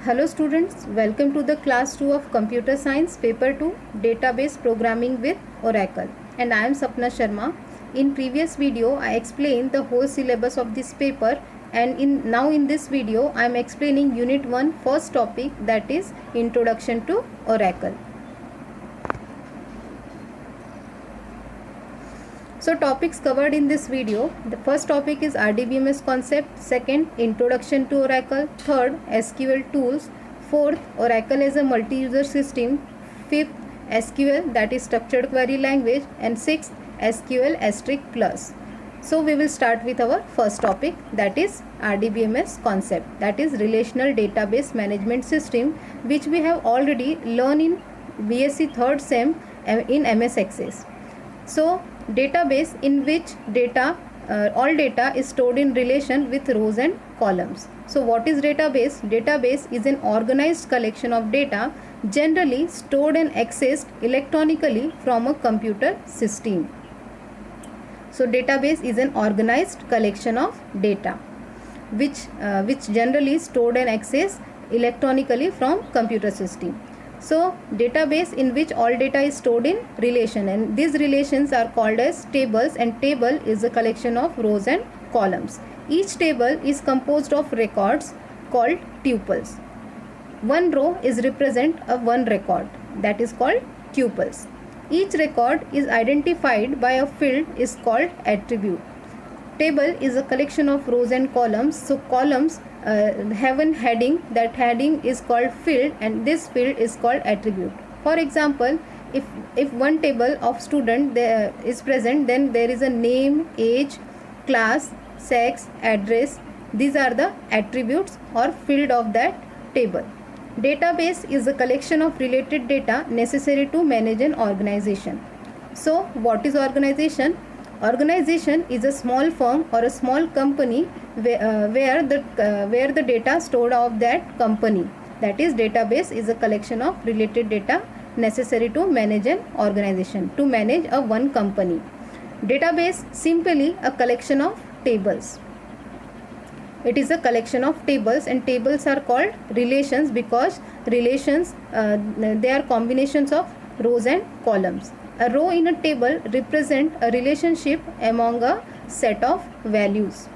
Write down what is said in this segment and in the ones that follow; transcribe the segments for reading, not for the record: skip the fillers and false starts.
Hello students, welcome to the class 2 of Computer Science paper 2 Database Programming with Oracle, and I am Sapna Sharma. In previous video I explained the whole syllabus of this paper, and in this video I am explaining unit 1 first topic, that is Introduction to Oracle. So topics covered in this video: the first topic is RDBMS concept, second Introduction to Oracle, third SQL tools, fourth Oracle as a multi-user system, fifth SQL, that is structured query language, and sixth SQL *+. So we will start with our first topic, that is RDBMS concept, that is Relational Database Management System, which we have already learned in BSc 3rd SEM in MS Access. So database in which all data is stored in relation with rows and columns. So what is database? Database is an organized collection of data generally stored and accessed electronically from a computer system. So database is an organized collection of data which generally stored and accessed electronically from computer system. So database in which all data is stored in relation, and these relations are called as tables, and table is a collection of rows and columns. Each table is composed of records called tuples. One row is represent a one record, that is called tuples. Each record is identified by a field is called attribute. Table is a collection of rows and columns. So columns have a heading, that heading is called field, and this field is called attribute. For example, if one table of student there is present, then there is a name, age, class, sex, address. These are the attributes or field of that table. Database is a collection of related data necessary to manage an organization. So what is organization? Organization is a small firm or a small company where the data stored of that company. That is, database is a collection of related data necessary to manage an organization, to manage a one company. Database simply a collection of tables. It is a collection of tables, and tables are called relations because relations they are combinations of rows and columns. A row in a table represent a relationship among a set of values.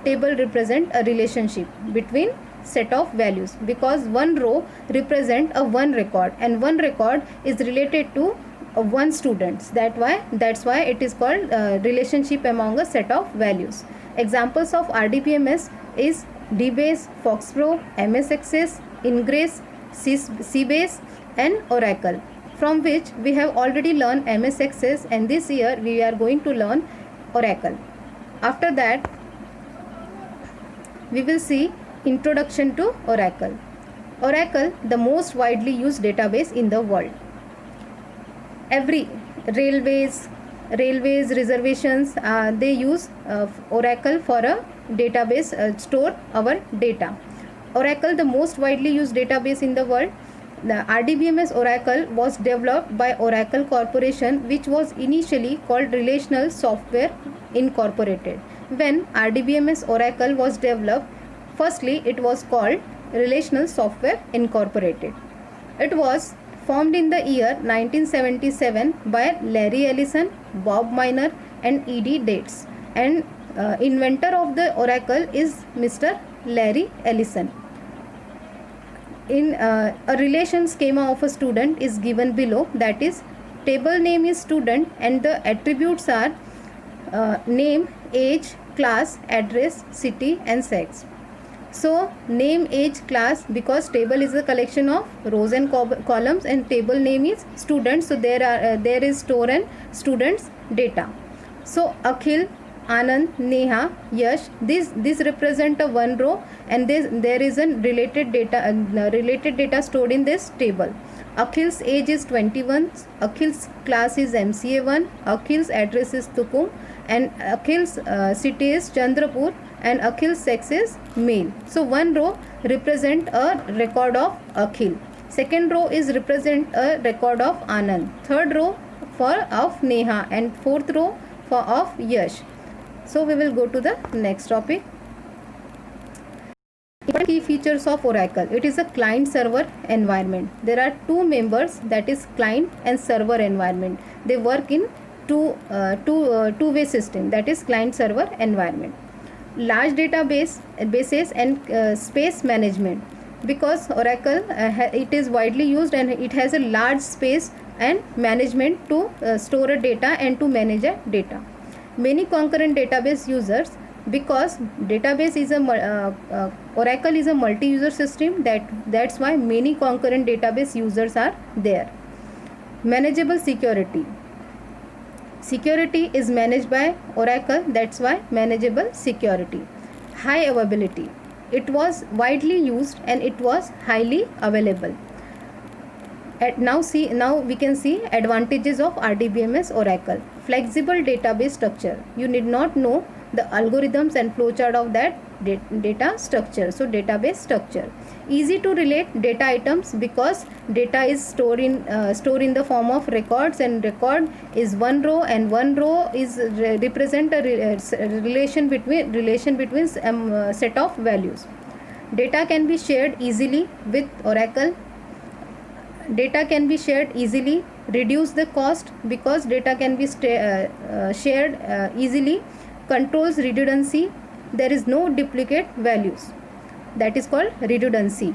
Table represent a relationship between set of values because one row represent a one record, and one record is related to one student. That's why it is called relationship among a set of values. Examples of RDBMS is DBase, FoxPro, MS Access, Ingress, CBase, and Oracle, from which we have already learned MS Access, and this year we are going to learn Oracle. After that, we will see Introduction to Oracle. Oracle, the most widely used database in the world. Every railways, reservations, they use Oracle for a database, store our data. Oracle, the most widely used database in the world. The RDBMS Oracle was developed by Oracle Corporation, which was initially called Relational Software Incorporated. When RDBMS Oracle was developed, firstly it was called Relational Software Incorporated. It was formed in the year 1977 by Larry Ellison, Bob Miner, and E.D. Dates, and inventor of the Oracle is Mr. Larry Ellison. In a relation schema of a student is given below, that is, table name is student and the attributes are name, age, class, address, city, and sex. So name, age, class, because table is a collection of rows and columns, and table name is student, so there is store and students data. So Akhil, Anand, Neha, Yash, this represent a one row, and there is a related data stored in this table. Akhil's age is 21, Akhil's class is MCA1, Akhil's address is Tukum, and Akhil's city is Chandrapur, and Akhil's sex is male. So one row represent a record of Akhil. Second row is represent a record of Anand. Third row of Neha, and fourth row of Yash. So we will go to the next topic. Important key features of Oracle. It is a client server environment. There are two members, that is client and server environment. They work in two-way system, that is client server environment. Large bases and space management, because Oracle it is widely used and it has a large space and management to store a data and to manage a data. Many concurrent database users, because database is a Oracle is a multi-user system, that's why many concurrent database users are there. Manageable security. Security is managed by Oracle, that's why manageable security. High availability. It was widely used and it was highly available. Now we can see advantages of RDBMS Oracle. Flexible database structure. You need not know the algorithms and flowchart of that data structure. So database structure. Easy to relate data items, because data is stored in the form of records, and record is one row, and one row is represent a relation between set of values. Data can be shared easily with Oracle. Data can be shared easily. Reduce the cost, because data can be shared easily. Controls redundancy. There is no duplicate values. That is called redundancy.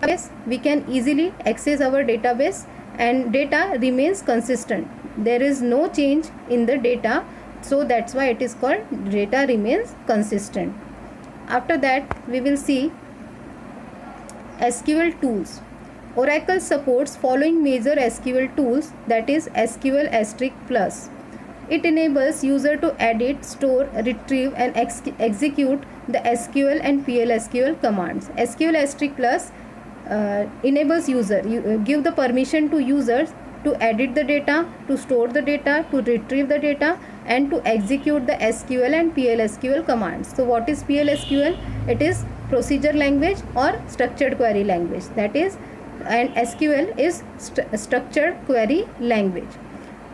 Yes, we can easily access our database and data remains consistent. There is no change in the data, so that's why it is called data remains consistent. After that, we will see SQL tools. Oracle supports following major SQL tools, that is SQL*+. It enables user to edit, store, retrieve and execute the SQL and PL/SQL commands. SQL*+ enables user, give the permission to users to edit the data, to store the data, to retrieve the data and to execute the SQL and PL/SQL commands. So what is PL/SQL? It is procedure language or structured query language, that is, and SQL is structured query language.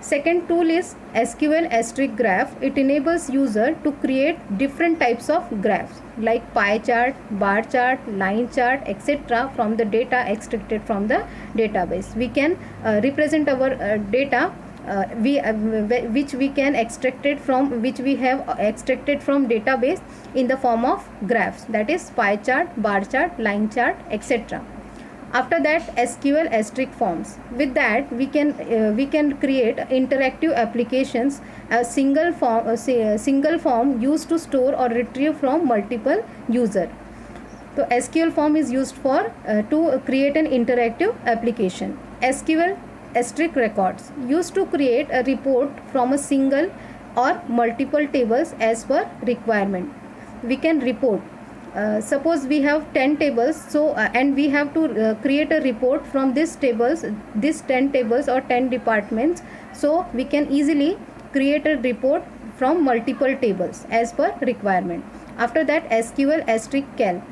Second tool is SQL*graph. It enables user to create different types of graphs like pie chart, bar chart, line chart, etc. from the data extracted from the database. We can represent our data which we have extracted from database in the form of graphs, that is pie chart, bar chart, line chart, etc. After that, SQL* forms. With that, we can create interactive applications. A single form used to store or retrieve from multiple user. So SQL form is used for to create an interactive application. SQL* records used to create a report from a single or multiple tables as per requirement. We can report. Suppose we have 10 tables, so and we have to create a report from these 10 tables or 10 departments, so we can easily create a report from multiple tables as per requirement. After that, SQL*calc.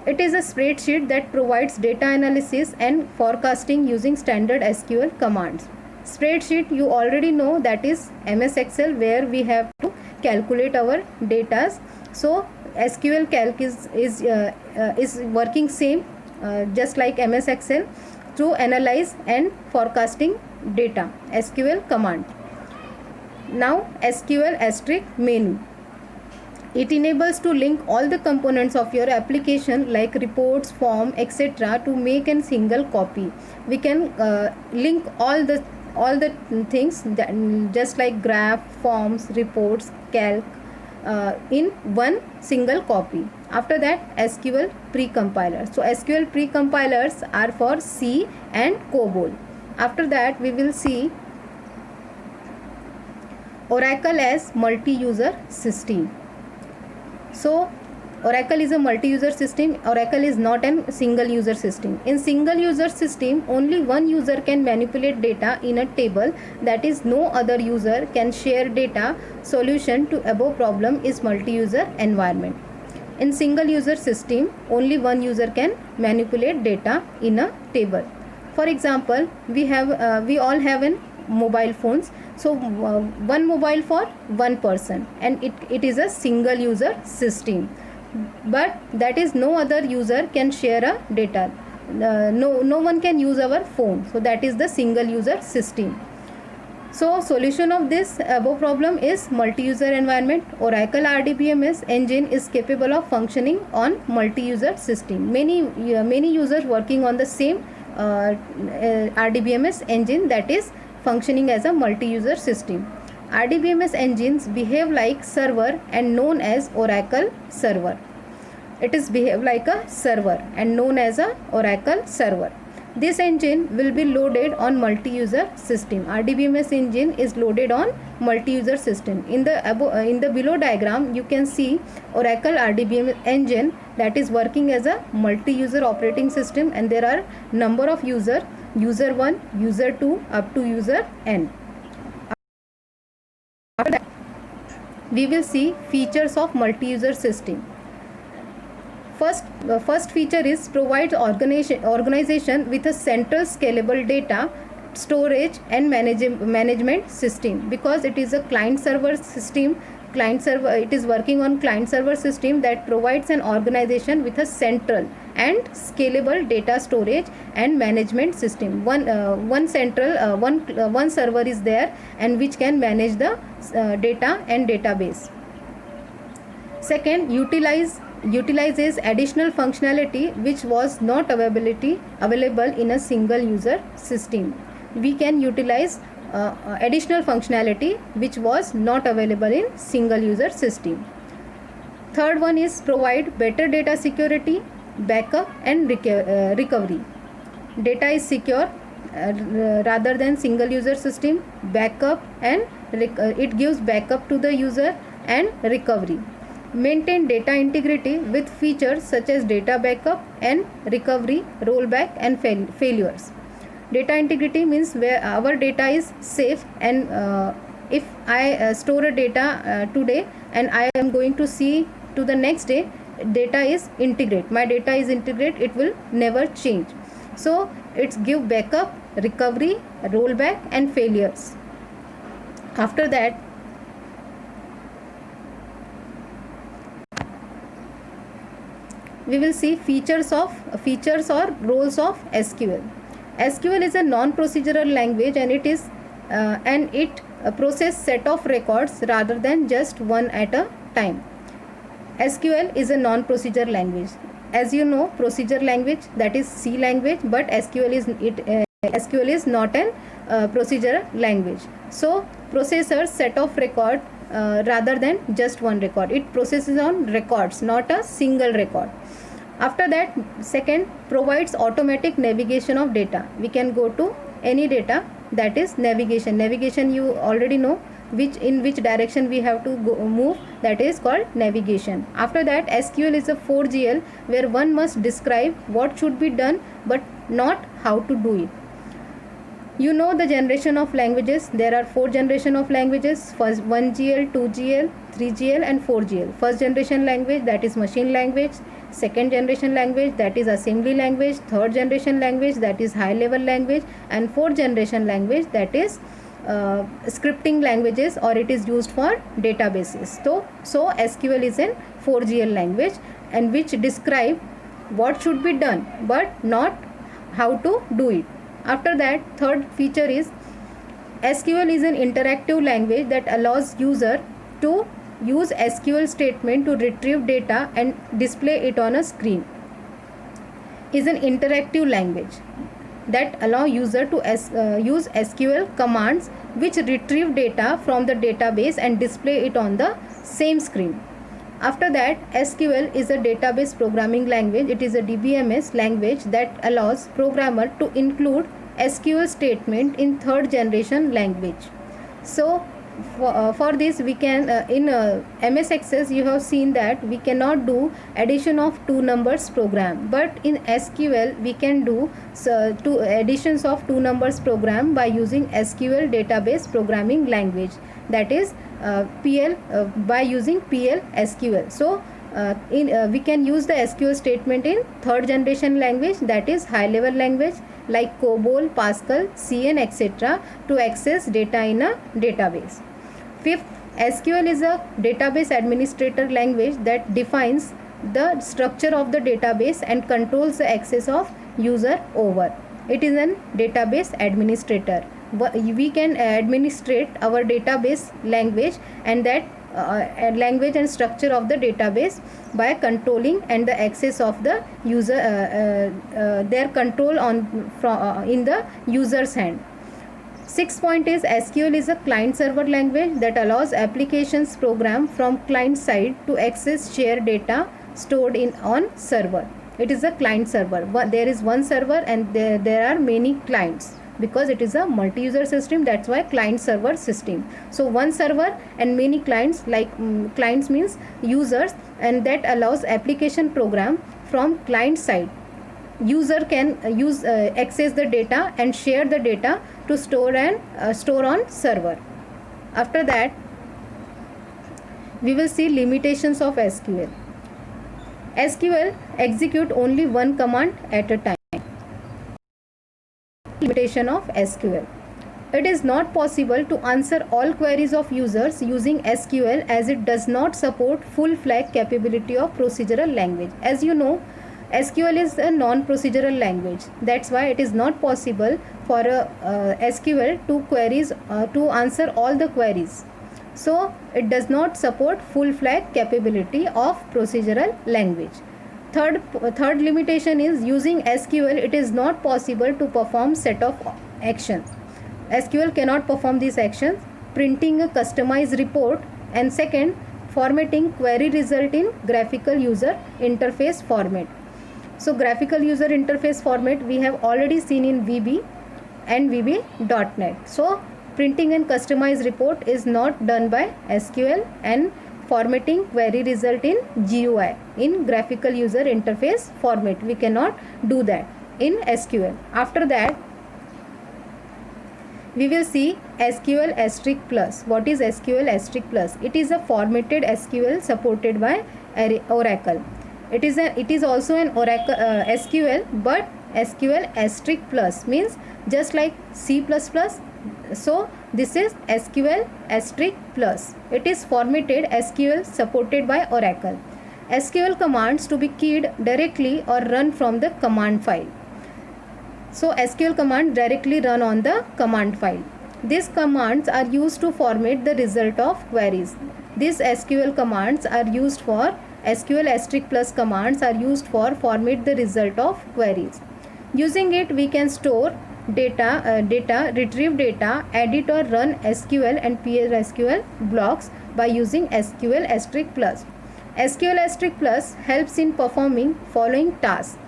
It is a spreadsheet that provides data analysis and forecasting using standard SQL commands. Spreadsheet, you already know, that is MS Excel, where we have to calculate our data. So SQL calc is working same just like MS Excel to analyze and forecasting data, SQL command. Now SQL*menu. It enables to link all the components of your application like reports, form, etc. to make a single copy. We can link all the things that, just like graph, forms, reports, calc, in one single copy. After that, SQL pre-compilers. So SQL pre-compilers are for C and COBOL. After that, we will see Oracle as multi-user system. So Oracle is a multi-user system. Oracle is not a single user system. In single user system, only one user can manipulate data in a table, that is, no other user can share data. Solution to above problem is multi-user environment. In single user system, only one user can manipulate data in a table. For example, we all have mobile phones. So one mobile for one person, and it is a single user system. but that is no other user can share a data. No one can use our phone, so that is the single user system. So solution of this above problem is multi-user environment. Oracle RDBMS engine is capable of functioning on multi-user system. Many users working on the same RDBMS engine, that is functioning as a multi-user system. RDBMS engines behave like server and known as Oracle server. It is behave like a server and known as a Oracle server. This engine will be loaded on multi-user system. RDBMS engine is loaded on multi-user system. In the below diagram, you can see Oracle RDBMS engine that is working as a multi-user operating system, and there are number of user 1, user 2 up to user n. After that, we will see features of multi-user system. First feature is provides organization with a central scalable data storage and management system, because it is a client server system. It is working on client server system that provides an organization with a central and scalable data storage and management system. One server is there, and which can manage the data and database. Second, utilizes additional functionality which was not available in a single user system. We can utilize additional functionality which was not available in single user system. Third one is provide better data security, backup and recovery. Data is secure rather than single user system. Backup and it gives backup to the user and recovery. Maintain data integrity with features such as data backup and recovery, rollback and failures. Data integrity means where our data is safe, and if I store a data today and I am going to see to the next day, data is integrate. My data is integrate, it will never change. So it's give backup, recovery, rollback and failures. After that, we will see features or roles of SQL. SQL is a non-procedural language, and it process set of records rather than just one at a time. SQL is a non-procedure language. As you know, procedure language, that is C language, but SQL is not an procedure language. So processors set of record rather than just one record. It processes on records, not a single record. After that, second, provides automatic navigation of data. We can go to any data, that is navigation. Navigation you already know, in which direction we have to move, that is called navigation. After that, SQL is a 4GL where one must describe what should be done but not how to do it. You know the generation of languages. There are 4 generation of languages. First 1GL, 2GL, 3GL and 4GL. First generation language, that is machine language. Second generation language, that is assembly language. Third generation language, that is high level language. And fourth generation language, that is scripting languages, or it is used for databases. So SQL is an 4GL language, and which describe what should be done but not how to do it. After that, third feature is SQL is an interactive language that allows user to use SQL statement to retrieve data and display it on a screen. Is an interactive language that allow user to use SQL commands which retrieve data from the database and display it on the same screen. After that, SQL is a database programming language. It is a DBMS language that allows programmer to include SQL statement in third generation language. So for this we can in MS Access you have seen that we cannot do addition of two numbers program, but in SQL we can do two additions of two numbers program by using SQL database programming language, that is by using PL SQL. So we can use the SQL statement in third generation language, that is high level language like COBOL, Pascal, CN, etc. to access data in a database. Fifth, SQL is a database administrator language that defines the structure of the database and controls the access of user over. It is an database administrator. We can administrate our database language and that language and structure of the database by controlling and the access of the user, their control on in the user's hand. Sixth point is SQL is a client server language that allows applications program from client side to access share data stored in on server. It is a client server. There is one server and there are many clients, because it is a multi-user system. That's why client server system. So one server and many clients, like clients means users, and that allows application program from client side. User can access the data and share the data to store on server. After that, we will see limitations of SQL. SQL execute only one command at a time. Limitation of SQL. It is not possible to answer all queries of users using SQL, as it does not support full-fledged capability of procedural language. As you know, SQL is a non-procedural language. That's why it is not possible for SQL to answer all the queries. So it does not support full-fledged capability of procedural language. Third limitation is using SQL, it is not possible to perform set of actions. SQL cannot perform these actions. Printing a customized report, and second, formatting query result in graphical user interface format. So graphical user interface format we have already seen in VB and VB.NET. So printing and customized report is not done by SQL, and formatting query result in GUI, in graphical user interface format, we cannot do that in SQL. After that, we will see SQL asterisk plus. What is SQL asterisk plus? It is a formatted SQL supported by Oracle. It is also an Oracle SQL, but SQL asterisk plus means just like C++. So this is SQL asterisk plus. It is formatted SQL supported by Oracle. SQL commands to be keyed directly or run from the command file. So SQL command directly run on the command file. These commands are used to format the result of queries. These SQL commands are used for SQL asterisk plus commands are used for format the result of queries. Using it, we can store data, retrieve data, edit or run SQL and PLSQL blocks by using SQL asterisk plus. SQL asterisk plus helps in performing following tasks.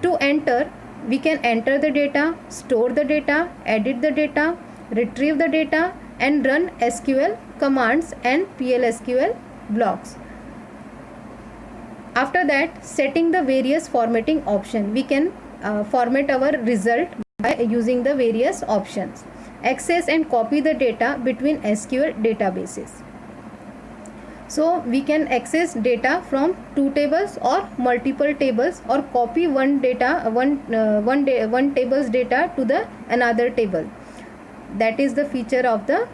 To enter, we can enter the data, store the data, edit the data, retrieve the data, and run SQL commands and PLSQL blocks. After that, setting the various formatting options, we can format our result by using the various options. Access and copy the data between SQL databases. So we can access data from two tables or multiple tables, or copy one table's data to the another table. That is the feature of the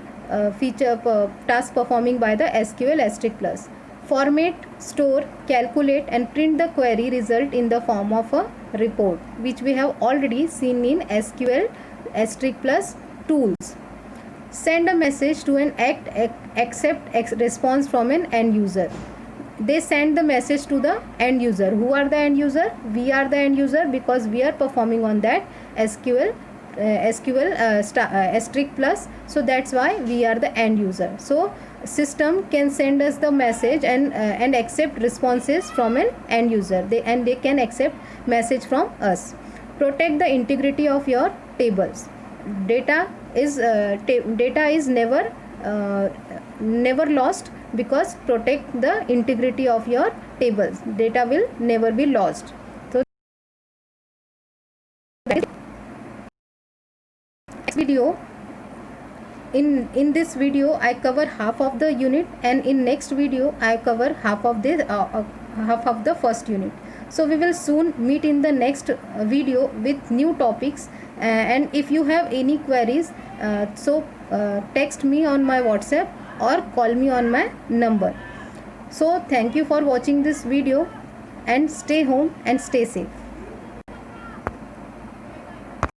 task performing by the SQL asterisk plus. Format, store, calculate and print the query result in the form of a report, which we have already seen in SQL asterisk plus tools. Send a message to an accept response from an end user. They send the message to the end user. Who are the end user? We are the end user, because we are performing on that SQL asterisk plus. So that's why we are the end user. So system can send us the message and accept responses from an end user. They can accept message from us. Protect the integrity of your tables. Data is never lost, because protect the integrity of your tables. Data will never be lost. So next video. In this video I cover half of the unit, and in next video I cover half of the first unit. So we will soon meet in the next video with new topics, and if you have any queries, text me on my WhatsApp or call me on my number. So thank you for watching this video. and stay home and stay safe.